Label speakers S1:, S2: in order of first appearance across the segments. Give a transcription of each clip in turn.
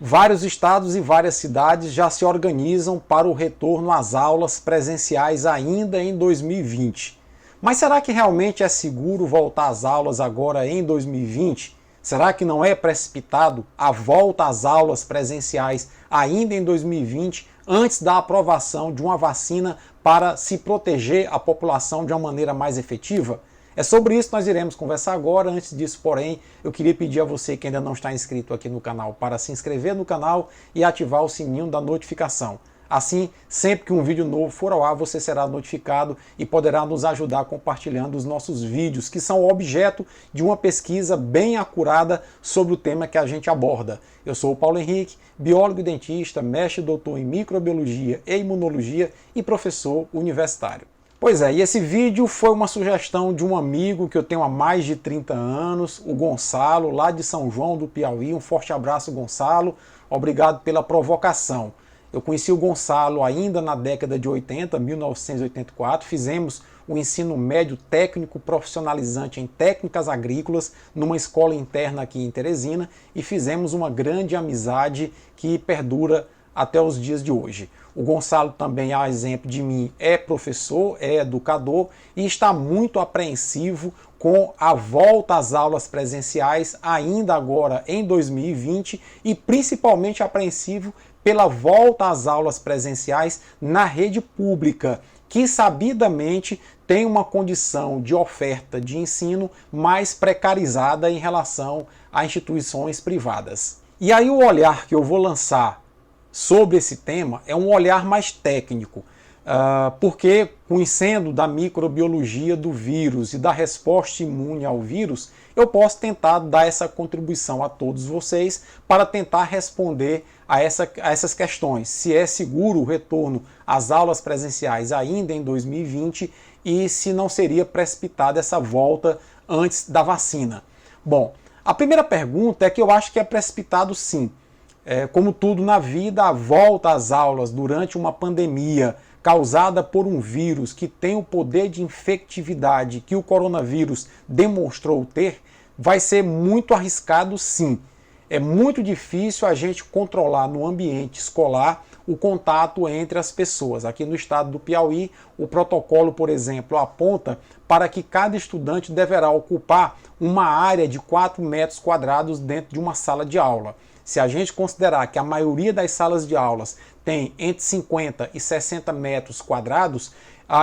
S1: Vários estados e várias cidades já se organizam para o retorno às aulas presenciais ainda em 2020. Mas será que realmente é seguro voltar às aulas agora em 2020? Será que não é precipitado a volta às aulas presenciais ainda em 2020, antes da aprovação de uma vacina para se proteger a população de uma maneira mais efetiva? É sobre isso que nós iremos conversar agora. Antes disso, porém, eu queria pedir a você que ainda não está inscrito aqui no canal para se inscrever no canal e ativar o sininho da notificação. Assim, sempre que um vídeo novo for ao ar, você será notificado e poderá nos ajudar compartilhando os nossos vídeos, que são objeto de uma pesquisa bem acurada sobre o tema que a gente aborda. Eu sou o Paulo Henrique, biólogo e dentista, mestre e doutor em microbiologia e imunologia e professor universitário. Pois é, e esse vídeo foi uma sugestão de um amigo que eu tenho há mais de 30 anos, o Gonçalo, lá de São João do Piauí. Um forte abraço, Gonçalo. Obrigado pela provocação. Eu conheci o Gonçalo ainda na década de 80, 1984. Fizemos o ensino médio técnico profissionalizante em técnicas agrícolas numa escola interna aqui em Teresina e fizemos uma grande amizade que perdura até os dias de hoje. O Gonçalo também, a exemplo de mim, é professor, é educador e está muito apreensivo com a volta às aulas presenciais ainda agora em 2020 e principalmente apreensivo pela volta às aulas presenciais na rede pública, que sabidamente tem uma condição de oferta de ensino mais precarizada em relação a instituições privadas. E aí o olhar que eu vou lançar sobre esse tema é um olhar mais técnico, porque conhecendo da microbiologia do vírus e da resposta imune ao vírus, eu posso tentar dar essa contribuição a todos vocês para tentar responder a essas questões. Se é seguro o retorno às aulas presenciais ainda em 2020 e se não seria precipitada essa volta antes da vacina. Bom, a primeira pergunta é que eu acho que é precipitado sim. Como tudo na vida, a volta às aulas durante uma pandemia causada por um vírus que tem o poder de infectividade que o coronavírus demonstrou ter, vai ser muito arriscado sim. É muito difícil a gente controlar no ambiente escolar o contato entre as pessoas. Aqui no estado do Piauí, o protocolo, por exemplo, aponta para que cada estudante deverá ocupar uma área de 4 metros quadrados dentro de uma sala de aula. Se a gente considerar que a maioria das salas de aulas tem entre 50 e 60 metros quadrados,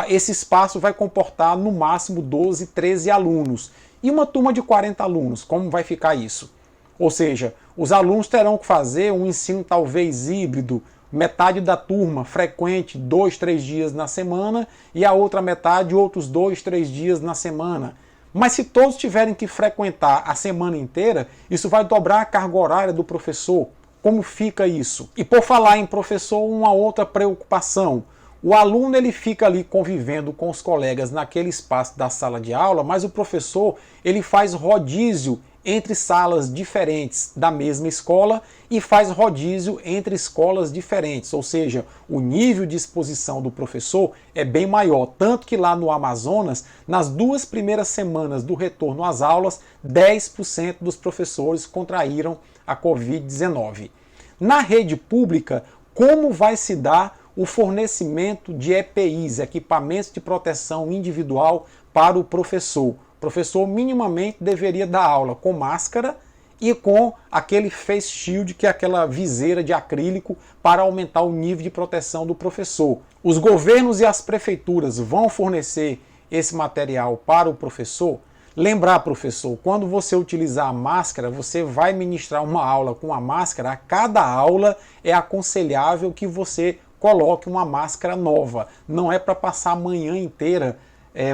S1: esse espaço vai comportar no máximo 12, 13 alunos. E uma turma de 40 alunos, como vai ficar isso? Ou seja, os alunos terão que fazer um ensino talvez híbrido, metade da turma frequente 2, 3 dias na semana e a outra metade outros 2, 3 dias na semana. Mas se todos tiverem que frequentar a semana inteira, isso vai dobrar a carga horária do professor. Como fica isso? E por falar em professor, uma outra preocupação. O aluno ele fica ali convivendo com os colegas naquele espaço da sala de aula, mas o professor ele faz rodízio entre salas diferentes da mesma escola e faz rodízio entre escolas diferentes, ou seja, o nível de exposição do professor é bem maior, tanto que lá no Amazonas, nas 2 primeiras semanas do retorno às aulas, 10% dos professores contraíram a Covid-19. Na rede pública, como vai se dar o fornecimento de EPIs, equipamentos de proteção individual, para o professor? O professor minimamente deveria dar aula com máscara e com aquele face shield, que é aquela viseira de acrílico para aumentar o nível de proteção do professor. Os governos e as prefeituras vão fornecer esse material para o professor? Lembrar, professor, quando você utilizar a máscara, você vai ministrar uma aula com a máscara, a cada aula é aconselhável que você coloque uma máscara nova. Não é para passar a manhã inteira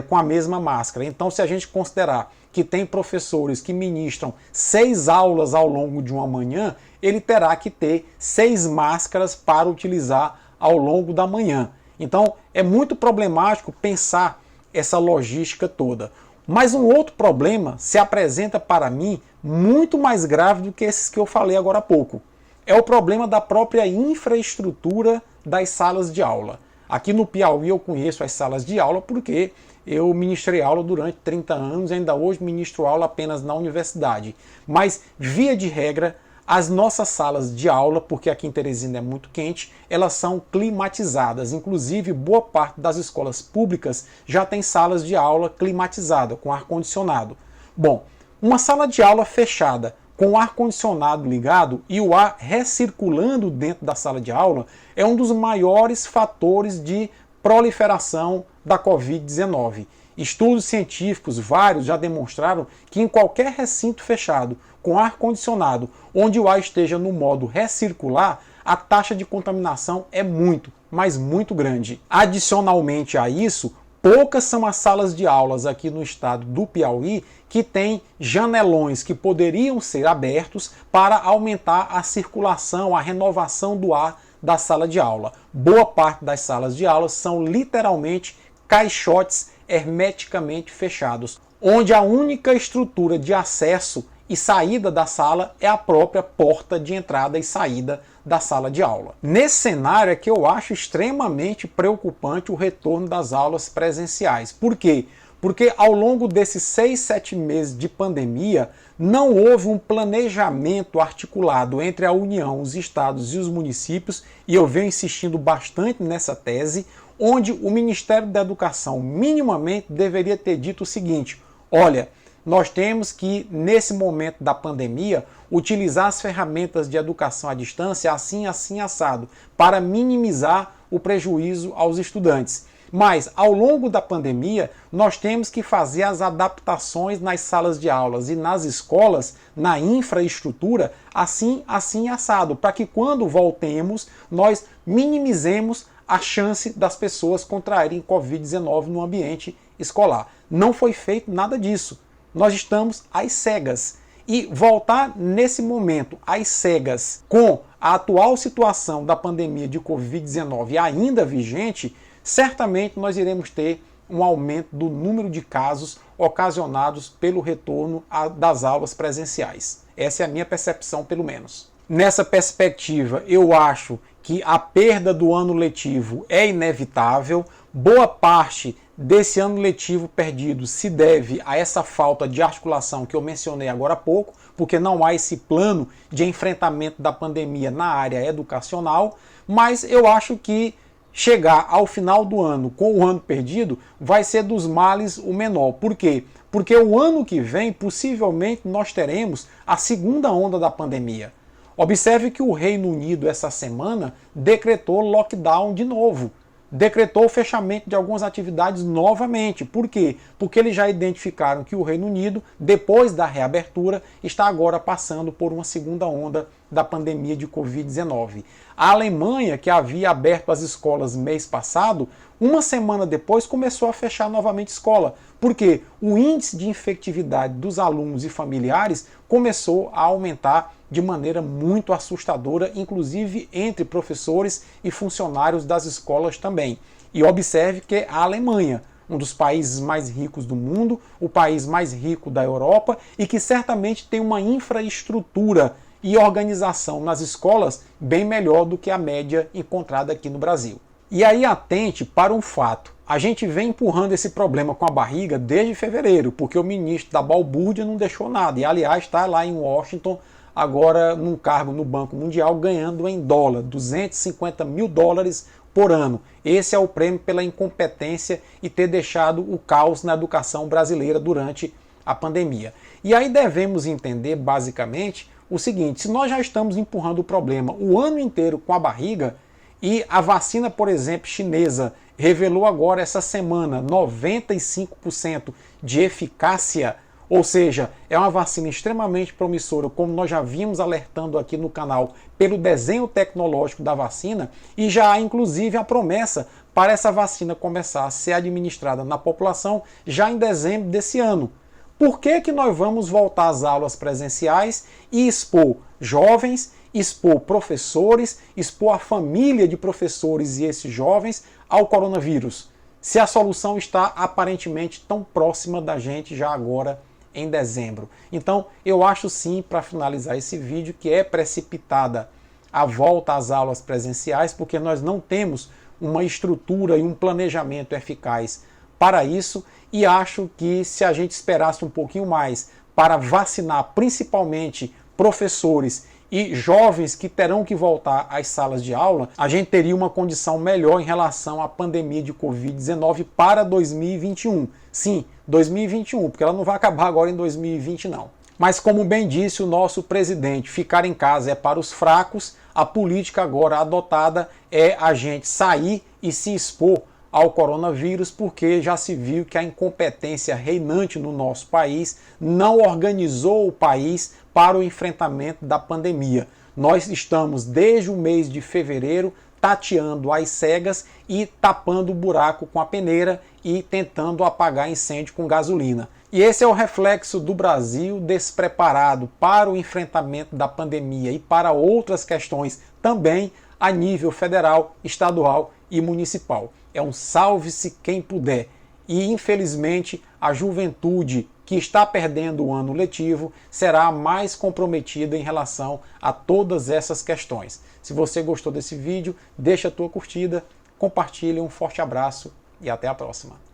S1: com a mesma máscara. Então, se a gente considerar que tem professores que ministram 6 aulas ao longo de uma manhã, ele terá que ter 6 máscaras para utilizar ao longo da manhã. Então, é muito problemático pensar essa logística toda. Mas um outro problema se apresenta para mim muito mais grave do que esses que eu falei agora há pouco. É o problema da própria infraestrutura das salas de aula. Aqui no Piauí eu conheço as salas de aula porque eu ministrei aula durante 30 anos e ainda hoje ministro aula apenas na universidade. Mas, via de regra, as nossas salas de aula, porque aqui em Teresina é muito quente, elas são climatizadas. Inclusive, boa parte das escolas públicas já tem salas de aula climatizadas, com ar-condicionado. Bom, uma sala de aula fechada, com o ar-condicionado ligado e o ar recirculando dentro da sala de aula, é um dos maiores fatores de proliferação da Covid-19. Estudos científicos vários já demonstraram que em qualquer recinto fechado, com ar-condicionado, onde o ar esteja no modo recircular, a taxa de contaminação é muito, mas muito grande. Adicionalmente a isso, poucas são as salas de aulas aqui no estado do Piauí que têm janelões que poderiam ser abertos para aumentar a circulação, a renovação do ar da sala de aula. Boa parte das salas de aula são literalmente caixotes hermeticamente fechados, onde a única estrutura de acesso e saída da sala é a própria porta de entrada e saída da sala de aula. Nesse cenário é que eu acho extremamente preocupante o retorno das aulas presenciais. Por quê? Porque ao longo desses 6, 7 meses de pandemia, não houve um planejamento articulado entre a União, os estados e os municípios, e eu venho insistindo bastante nessa tese, onde o Ministério da Educação minimamente deveria ter dito o seguinte: olha, nós temos que, nesse momento da pandemia, utilizar as ferramentas de educação à distância assim, assim, assado, para minimizar o prejuízo aos estudantes. Mas, ao longo da pandemia, nós temos que fazer as adaptações nas salas de aulas e nas escolas, na infraestrutura, assim, assim, assado, para que quando voltemos, nós minimizemos a chance das pessoas contraírem Covid-19 no ambiente escolar. Não foi feito nada disso. Nós estamos às cegas. E voltar nesse momento às cegas com a atual situação da pandemia de Covid-19 ainda vigente, certamente nós iremos ter um aumento do número de casos ocasionados pelo retorno das aulas presenciais. Essa é a minha percepção, pelo menos. Nessa perspectiva, eu acho que a perda do ano letivo é inevitável. Boa parte desse ano letivo perdido se deve a essa falta de articulação que eu mencionei agora há pouco, porque não há esse plano de enfrentamento da pandemia na área educacional, mas eu acho que chegar ao final do ano com o ano perdido vai ser dos males o menor. Por quê? Porque o ano que vem, possivelmente, nós teremos a segunda onda da pandemia. Observe que o Reino Unido, essa semana, decretou lockdown de novo. Decretou o fechamento de algumas atividades novamente. Por quê? Porque eles já identificaram que o Reino Unido, depois da reabertura, está agora passando por uma segunda onda da pandemia de Covid-19. A Alemanha, que havia aberto as escolas mês passado, uma semana depois começou a fechar novamente a escola. Porque o índice de infectividade dos alunos e familiares começou a aumentar de maneira muito assustadora, inclusive entre professores e funcionários das escolas também. E observe que a Alemanha, um dos países mais ricos do mundo, o país mais rico da Europa e que certamente tem uma infraestrutura e organização nas escolas bem melhor do que a média encontrada aqui no Brasil. E aí atente para um fato. A gente vem empurrando esse problema com a barriga desde fevereiro, porque o ministro da balbúrdia não deixou nada. E aliás está lá em Washington, agora num cargo no Banco Mundial, ganhando em dólar, 250 mil dólares por ano. Esse é o prêmio pela incompetência e ter deixado o caos na educação brasileira durante a pandemia. E aí devemos entender basicamente o seguinte: se nós já estamos empurrando o problema o ano inteiro com a barriga, e a vacina, por exemplo, chinesa, revelou agora essa semana 95% de eficácia, ou seja, é uma vacina extremamente promissora, como nós já vimos alertando aqui no canal, pelo desenho tecnológico da vacina, e já há inclusive a promessa para essa vacina começar a ser administrada na população já em dezembro desse ano. Por que que nós vamos voltar às aulas presenciais e expor jovens, expor professores, expor a família de professores e esses jovens ao coronavírus, se a solução está aparentemente tão próxima da gente já agora em dezembro? Então, eu acho sim, para finalizar esse vídeo, que é precipitada a volta às aulas presenciais, porque nós não temos uma estrutura e um planejamento eficaz para isso, e acho que se a gente esperasse um pouquinho mais para vacinar principalmente professores e jovens que terão que voltar às salas de aula, a gente teria uma condição melhor em relação à pandemia de Covid-19 para 2021. Sim, 2021, porque ela não vai acabar agora em 2020 não. Mas como bem disse o nosso presidente, ficar em casa é para os fracos, a política agora adotada é a gente sair e se expor ao coronavírus, porque já se viu que a incompetência reinante no nosso país não organizou o país para o enfrentamento da pandemia. Nós estamos desde o mês de fevereiro tateando às cegas e tapando o buraco com a peneira e tentando apagar incêndio com gasolina. E esse é o reflexo do Brasil despreparado para o enfrentamento da pandemia e para outras questões também a nível federal, estadual e municipal. É um salve-se quem puder. E, infelizmente, a juventude que está perdendo o ano letivo será a mais comprometida em relação a todas essas questões. Se você gostou desse vídeo, deixa a tua curtida, compartilha, um forte abraço e até a próxima.